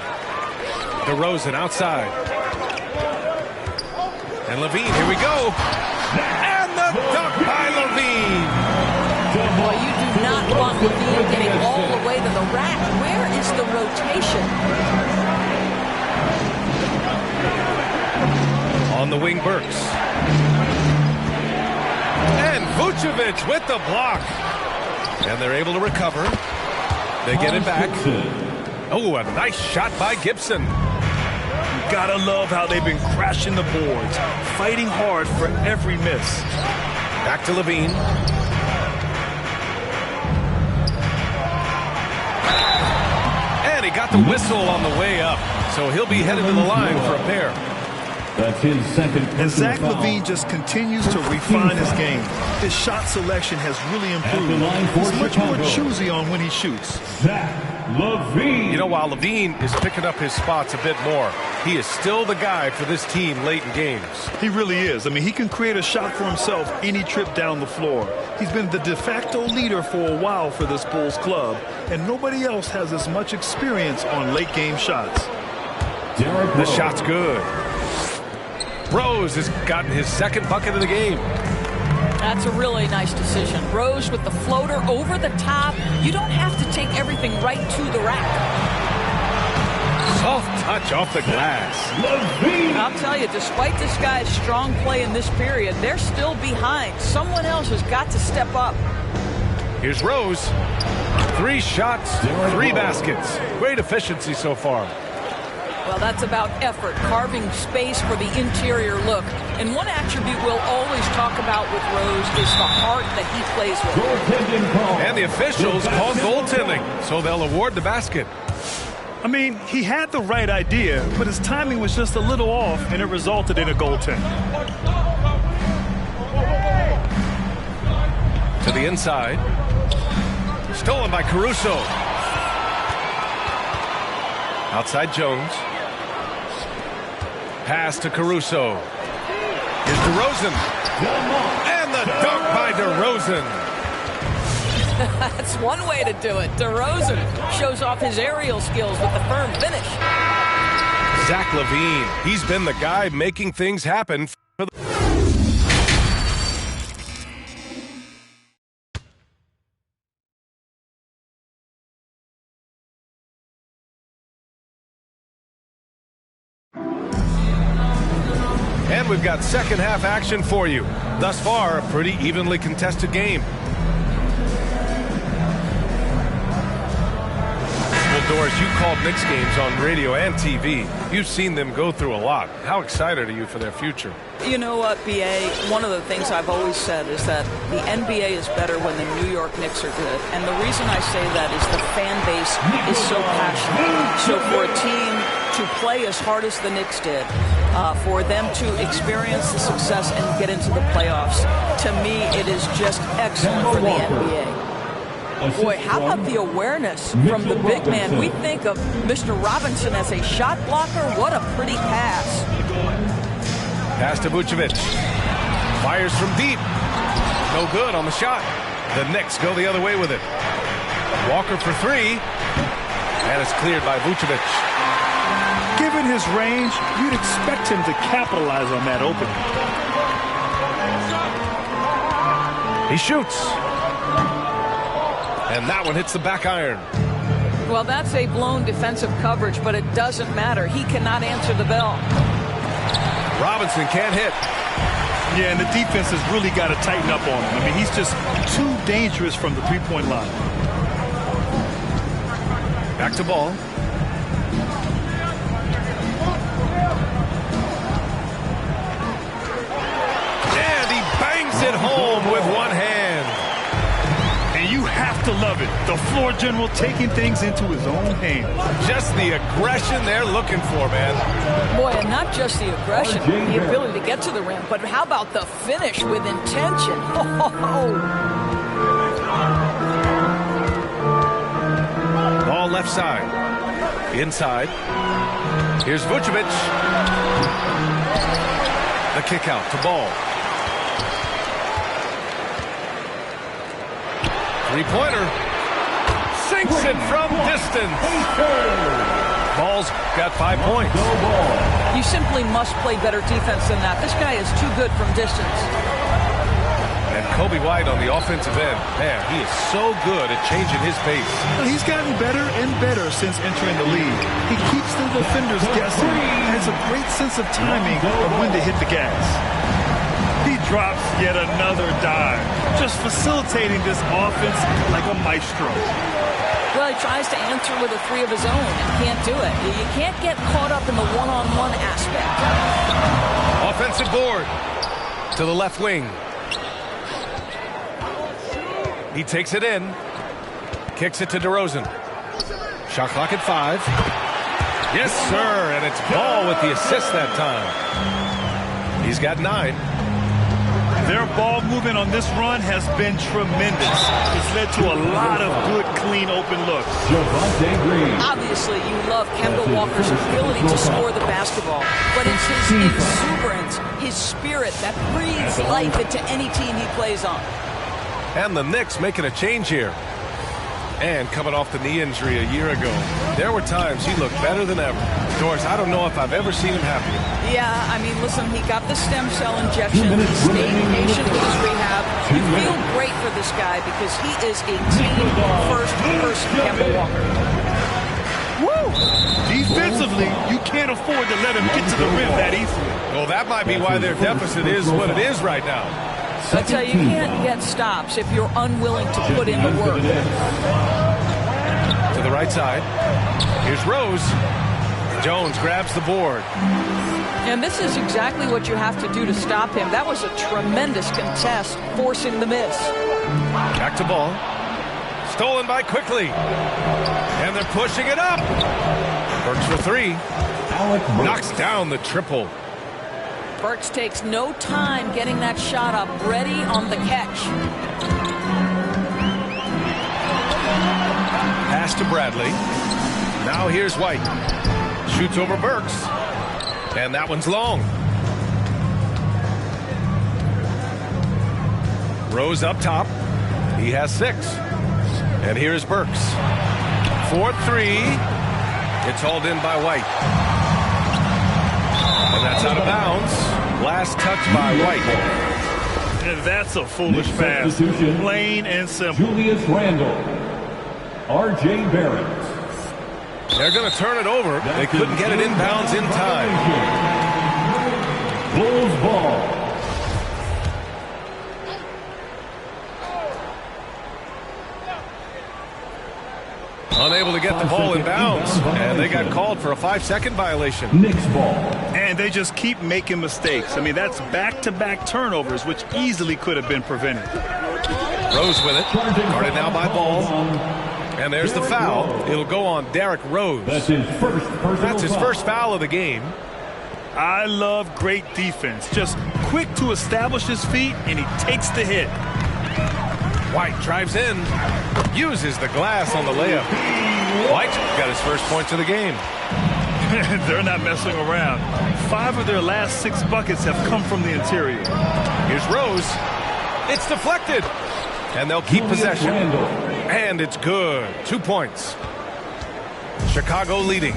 DeRozan outside. And LaVine, here we go. And the dunk by LaVine. Well, you do not want LaVine getting all the way to the rack. Where is the rotation? On the wing, Burks. And Vucevic with the block. And they're able to recover. They get it back. Oh, a nice shot by Gibson. You gotta love how they've been crashing the boards, fighting hard for every miss. Back to LaVine. And he got the whistle on the way up. So he'll be headed to the line for a pair. That's his second. And Zach LaVine just continues to refine his game. His shot selection has really improved. He's much more choosy on when he shoots. Zach LaVine. You know, while LaVine is picking up his spots a bit more, he is still the guy for this team late in games. He really is. I mean, he can create a shot for himself any trip down the floor. He's been the de facto leader for a while for this Bulls club, and nobody else has as much experience on late game shots. The shot's good. Rose has gotten his second bucket of the game. That's a really nice decision. Rose with the floater over the top. You don't have to take everything right to the rack. Soft touch off the glass. I'll tell you, despite this guy's strong play in this period, they're still behind. Someone else has got to step up. Here's Rose. 3 shots, 3 baskets. Great efficiency so far. Well, that's about effort, carving space for the interior look. And one attribute we'll always talk about with Rose is the heart that he plays with. And the officials call goaltending, so they'll award the basket. I mean, he had the right idea, but his timing was just a little off, and it resulted in a goaltend. To the inside. Stolen by Caruso. Outside Jones. Pass to Caruso. Here's DeRozan. And the dunk by DeRozan. That's one way to do it. DeRozan shows off his aerial skills with the firm finish. Zach LaVine. He's been the guy making things happen for the... And we've got second half action for you. Thus far, a pretty evenly contested game. Well, Doris, you called Knicks games on radio and TV. You've seen them go through a lot. How excited are you for their future? You know what, B.A., one of the things I've always said is that the NBA is better when the New York Knicks are good. And the reason I say that is the fan base is so passionate. So for a team to play as hard as the Knicks did, for them to experience the success and get into the playoffs, to me, it is just excellent for the NBA. Boy, how about the awareness from the big man? We think of Mr. Robinson as a shot blocker. What a pretty pass. Pass to Vucevic. Fires from deep. No good on the shot. The Knicks go the other way with it. Walker for 3. And it's cleared by Vucevic. Given his range, you'd expect him to capitalize on that opening. He shoots. And that one hits the back iron. Well, that's a blown defensive coverage, but it doesn't matter. He cannot answer the bell. Robinson can't hit. Yeah, and the defense has really got to tighten up on him. I mean, he's just too dangerous from the three-point line. Back to ball. And he bangs it home with one hand. You have to love it. The floor general taking things into his own hands. Just the aggression they're looking for, man. Boy, and not just the aggression, the ability to get to the rim, but how about the finish with intention? Ball left side. Inside. Here's Vucevic. The kick out to Ball. Three-pointer. Sinks it from distance. Ball's got 5 points. You simply must play better defense than that. This guy is too good from distance. And Kobe White on the offensive end. Man, he is so good at changing his pace. He's gotten better and better since entering the league. He keeps the defenders guessing and has a great sense of timing of when to hit the gas. He drops yet another dime, just facilitating this offense like a maestro. Well, he tries to answer with a three of his own and can't do it. You can't get caught up in the one-on-one aspect. Offensive board to the left wing. He takes it in. Kicks it to DeRozan. Shot clock at 5. Yes, sir. And it's Ball with the assist that time. He's got 9. Their ball movement on this run has been tremendous. It's led to a lot of good, clean, open looks. Obviously, you love Kemba Walker's ability to score the basketball, but it's his exuberance, his spirit that breathes life into any team he plays on. And the Knicks making a change here. And coming off the knee injury a year ago, there were times he looked better than ever. Doris, I don't know if I've ever seen him happier. Yeah, I mean, listen, he got the stem cell injection. He stayed patient with his rehab. You feel great for this guy because he is a team-first person, Kemba Walker. Woo! Defensively, you can't afford to let him get to the rim that easily. Well, that might be why their deficit is what it is right now. I tell you, you can't get stops if you're unwilling to put in the work. To the right side. Here's Rose. Jones grabs the board. And this is exactly what you have to do to stop him. That was a tremendous contest, forcing the miss. Back to Ball. Stolen by Quickly. And they're pushing it up. Burks for 3. Knocks down the triple. Burks takes no time getting that shot up, ready on the catch. Pass to Bradley. Now here's White. Shoots over Burks. And that one's long. Rose up top. He has 6. And here's Burks. 4-3. It's hauled in by White. And that's out of bounds. Last touch by White. And that's a foolish pass. Plain and simple. Julius Randle. R.J. Barrett. They're going to turn it over. They couldn't get it inbounds in time. Bulls ball. Unable to get the ball in bounds. And they got called for a 5-second violation. Knicks ball. And they just keep making mistakes. I mean, that's back-to-back turnovers, which easily could have been prevented. Rose with it. Guarded now by Ball. And there's the foul. It'll go on Derrick Rose. That's his first foul of the game. I love great defense. Just quick to establish his feet, and he takes the hit. White drives in. Uses the glass on the layup. White got his first points of the game. They're not messing around. 5 of their last 6 buckets have come from the interior. Here's Rose. It's deflected. And they'll keep possession. And it's good. 2 points. Chicago leading.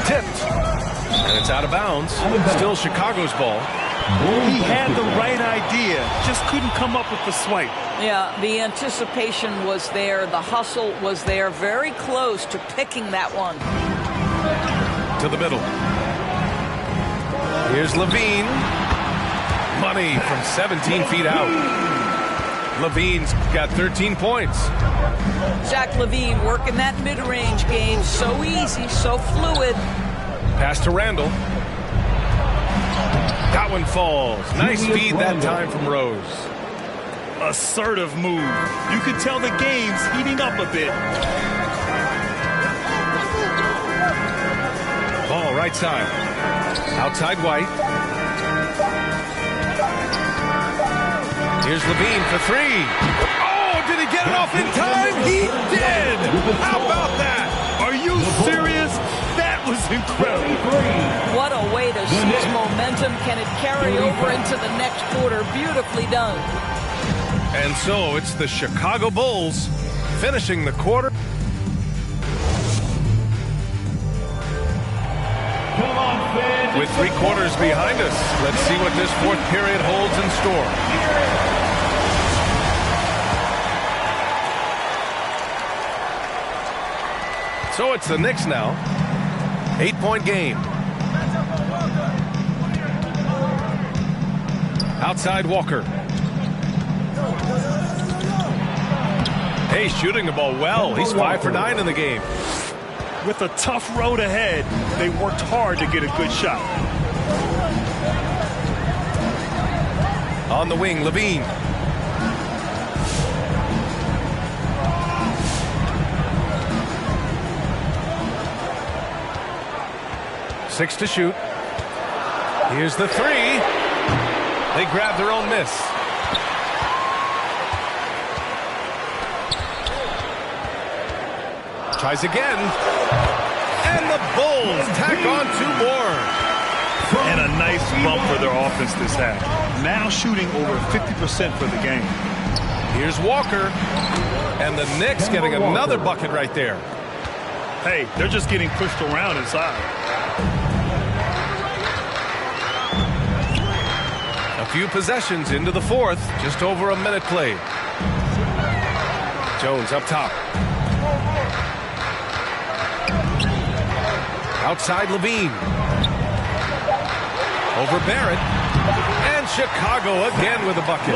Tipped. And it's out of bounds. Still Chicago's ball. He had the right idea, just couldn't come up with the swipe. Yeah, the anticipation was there. The hustle was there. Very close to picking that one. To the middle. Here's Levine. Money from 17 feet out. Levine's got 13 points. Zach LaVine working that mid-range game. So easy, so fluid. Pass to Randall. That one falls. Nice feed that time from Rose. Assertive move. You can tell the game's heating up a bit. Ball right side. Outside White. Here's Levine for 3. Oh, did he get it off in time? He did! How about that? Are you serious? That was incredible. What a way to seize momentum. Can it carry over into the next quarter? Beautifully done. And so it's the Chicago Bulls finishing the quarter. With 3 quarters behind us, let's see what this 4th period holds in store. So it's the Knicks now. 8-point game. Outside Walker. Hey, shooting the ball well. He's 5 for 9 in the game. With a tough road ahead, they worked hard to get a good shot. On the wing, Levine. Six to shoot. Here's the three. They grab their own miss. Tries again. And the Bulls tack on 2 more. And a nice bump for their offense this half. Now shooting over 50% for the game. Here's Walker. And the Knicks getting another bucket right there. Hey, they're just getting pushed around inside. A few possessions into the fourth. Just over a minute played. Jones up top. Outside Levine. Over Barrett. And Chicago again with a bucket.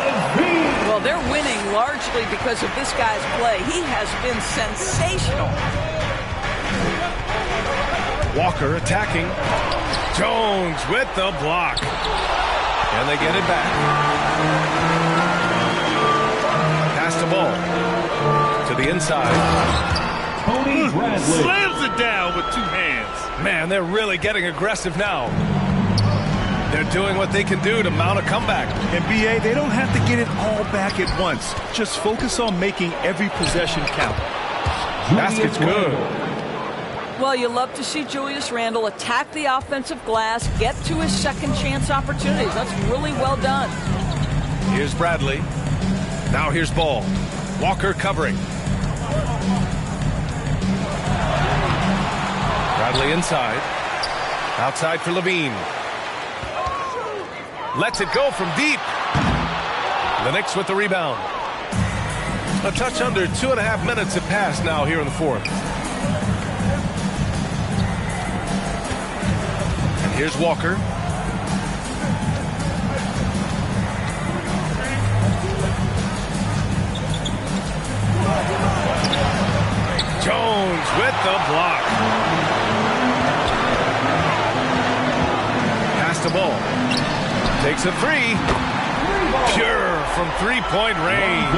Well, they're winning largely because of this guy's play. He has been sensational. Walker attacking. Jones with the block. And they get it back. Pass the ball to the inside. Tony Bradley slams it down with 2 hands. Man, they're really getting aggressive now. They're doing what they can do to mount a comeback. And BA, they don't have to get it all back at once. Just focus on making every possession count. Basket's good. Well, you love to see Julius Randle attack the offensive glass, get to his second chance opportunities. That's really well done. Here's Bradley. Now here's Ball. Walker covering. Bradley inside. Outside for Levine. Lets it go from deep. The Knicks with the rebound. A touch under 2.5 minutes have passed now here in the fourth. And here's Walker. Jones with the block. Pass the ball. Takes a three. Pure from three-point range.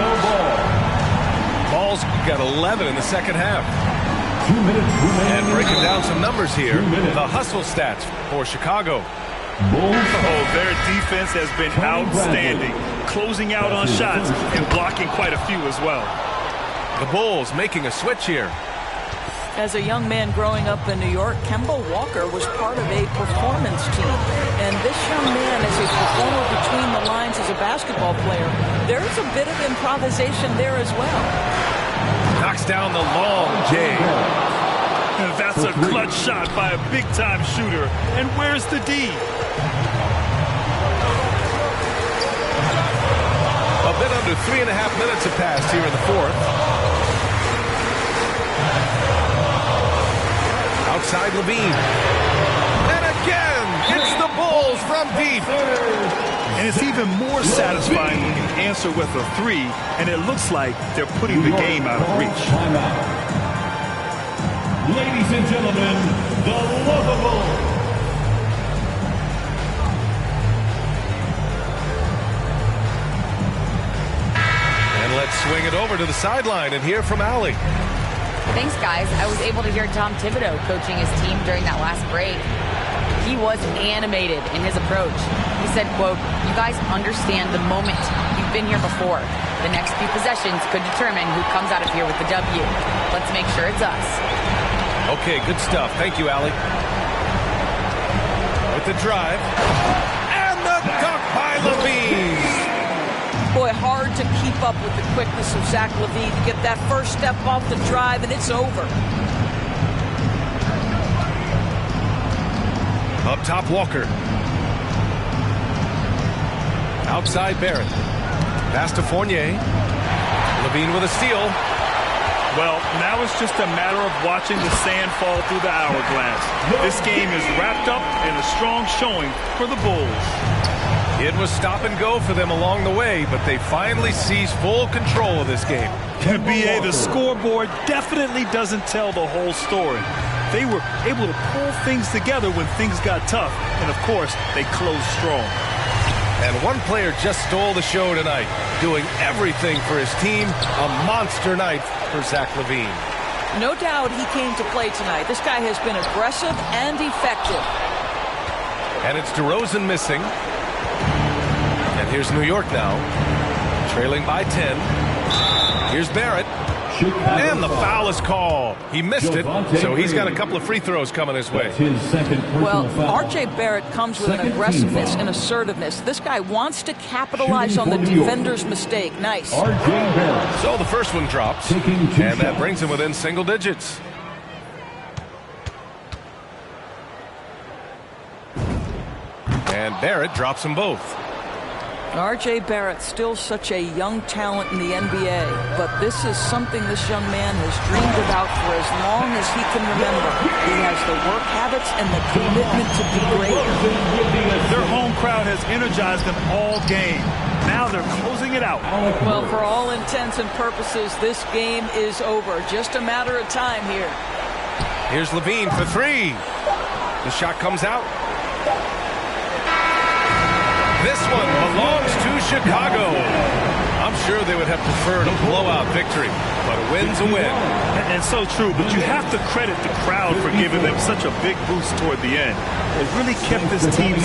Ball's got 11 in the second half. 2 minutes remaining. And breaking down some numbers here. The hustle stats for Chicago. Oh, their defense has been outstanding. Closing out on shots and blocking quite a few as well. The Bulls making a switch here. As a young man growing up in New York, Kemba Walker was part of a performance team. And this young man is a performer between the lines as a basketball player. There is a bit of improvisation there as well. Knocks down the long J. And that's a clutch shot by a big-time shooter. And where's the D? A bit under 3.5 minutes have passed here in the fourth. Outside Levine. And again, it's the Bulls from deep. And it's even more satisfying when you answer with a three, and it looks like they're putting the game out of reach. Ladies and gentlemen, the lovable. And let's swing it over to the sideline and hear from Allie. Thanks, guys. I was able to hear Tom Thibodeau coaching his team during that last break. He was animated in his approach. He said, quote, "You guys understand the moment. You've been here before. The next few possessions could determine who comes out of here with the W. Let's make sure it's us." Okay, good stuff. Thank you, Allie. With the drive. And the dunk by Levine. Boy, hard to keep up with the quickness of Zach LaVine to get that first step off the drive, and it's over. Up top, Walker. Outside, Barrett. Pass to Fournier. Levine with a steal. Well, now it's just a matter of watching the sand fall through the hourglass. This game is wrapped up in a strong showing for the Bulls. It was stop and go for them along the way, but they finally seized full control of this game. B.A., the scoreboard definitely doesn't tell the whole story. They were able to pull things together when things got tough, and of course, they closed strong. And one player just stole the show tonight, doing everything for his team. A monster night for Zach LaVine. No doubt he came to play tonight. This guy has been aggressive and effective. And it's DeRozan missing. And here's New York now, trailing by 10. Here's Barrett. And the foul is called. He missed it, so he's got a couple of free throws coming his way. Well, R.J. Barrett comes with an aggressiveness and assertiveness. This guy wants to capitalize on the defender's mistake. Nice. So the first one drops, and that brings him within single digits. And Barrett drops them both. R.J. Barrett, still such a young talent in the NBA, but this is something this young man has dreamed about for as long as he can remember. He has the work habits and the commitment to be great. Their home crowd has energized them all game. Now they're closing it out. Well, for all intents and purposes, this game is over. Just a matter of time here. Here's LaVine for three. The shot comes out. This one belongs to Chicago. I'm sure they would have preferred a blowout victory, but a win's a win. And so true, but you have to credit the crowd for giving them such a big boost toward the end. It really kept this team